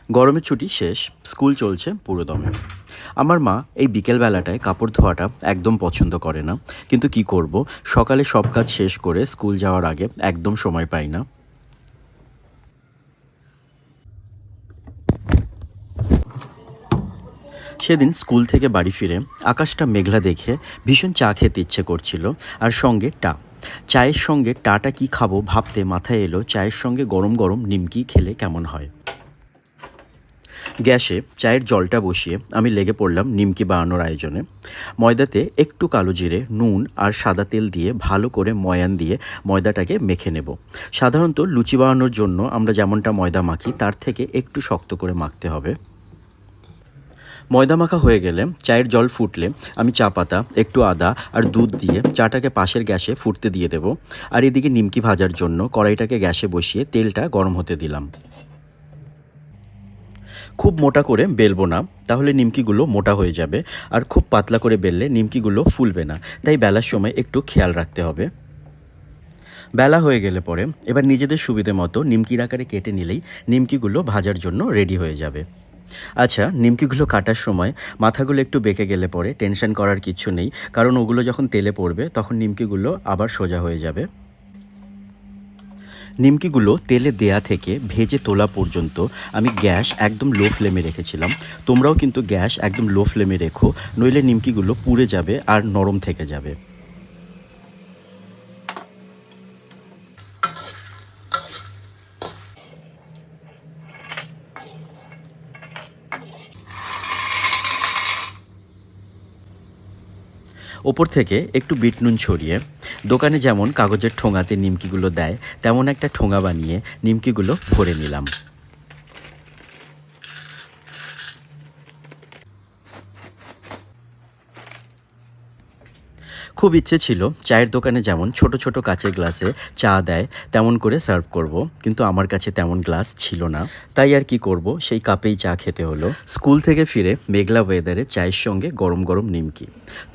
গরমের ছুটি শেষ, স্কুল চলছে পুরোদমে। আমার মা এই বিকেলবেলাটায় কাপড় ধোয়াটা একদম পছন্দ করে না, কিন্তু কি করব, সকালে সব কাজ শেষ করে স্কুল যাওয়ার আগে একদম সময় পাই না। সেদিন স্কুল থেকে বাড়ি ফিরে আকাশটা মেঘলা দেখে ভীষণ চা খেতে ইচ্ছে করছিল, আর সঙ্গে টা। চায়ের সঙ্গে টাটা কি খাবো ভাবতে মাথায় এলো চায়ের সঙ্গে গরম গরম নিমকি খেলে কেমন হয়। গ্যাসে চায়ের জলটা বসিয়ে আমি লেগে পড়লাম নিমকি বানানোর আয়োজনে। ময়দাতে একটু কালো জিরে, নুন আর সাদা তেল দিয়ে ভালো করে ময়ান দিয়ে ময়দাটাকে মেখে নেব। সাধারণত লুচি বানানোর জন্য আমরা যেমনটা ময়দা মাখি তার থেকে একটু শক্ত করে মাখতে হবে। ময়দা মাখা হয়ে গেলে চায়ের জল ফুটলে আমি চা পাতা, একটু আদা আর দুধ দিয়ে চাটাকে পাশের গ্যাসে ফুটতে দিয়ে দেব। আর এদিকে নিমকি ভাজার জন্য কড়াইটাকে গ্যাসে বসিয়ে তেলটা গরম হতে দিলাম। খুব মোটা করে বেলবো না, তাহলে নিমকিগুলো মোটা হয়ে যাবে, আর খুব পাতলা করে বেললে নিমকিগুলো ফুলবে না, তাই বেলার সময় একটু খেয়াল রাখতে হবে। বেলা হয়ে গেলে পরে এবার নিজেদের সুবিধে মতো নিমকির আকারে কেটে নিলেই নিমকিগুলো ভাজার জন্য রেডি হয়ে যাবে। আচ্ছা, নিমকিগুলো কাটার সময় মাথাগুলো একটু বেঁকে গেলে পরে টেনশন করার কিচ্ছু নেই, কারণ ওগুলো যখন তেলে পড়বে তখন নিমকিগুলো আবার সোজা হয়ে যাবে। নিমকিগুলো তেলে দেয়া থেকে ভেজে তোলা পর্যন্ত আমি গ্যাস একদম লো ফ্লেমে রেখেছিলাম। তোমরাও কিন্তু গ্যাস একদম লো ফ্লেমে রেখো, নইলে নিমকিগুলো পুড়ে যাবে আর নরম থেকে যাবে। ওপর থেকে একটু বিট নুন ছড়িয়ে, দোকানে যেমন কাগজের ঠোঙাতে নিমকিগুলো দেয় তেমন একটা ঠোঙা বানিয়ে নিমকিগুলো ভরে নিলাম। খুব ইচ্ছে ছিল চায়ের দোকানে যেমন ছোট ছোট কাচের গ্লাসে চা দেয় তেমন করে সার্ভ করব, কিন্তু আমার কাছে তেমন গ্লাস ছিল না। তাই আর কি করব, সেই কাপেই চা খেতে হলো। স্কুল থেকে ফিরে মেঘলা ওয়েদারে চায়ের সঙ্গে গরম গরম নিমকি।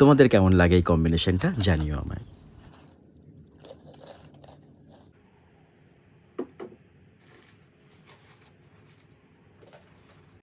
তোমাদের কেমন লাগে এই কম্বিনেশনটা জানিও আমায়।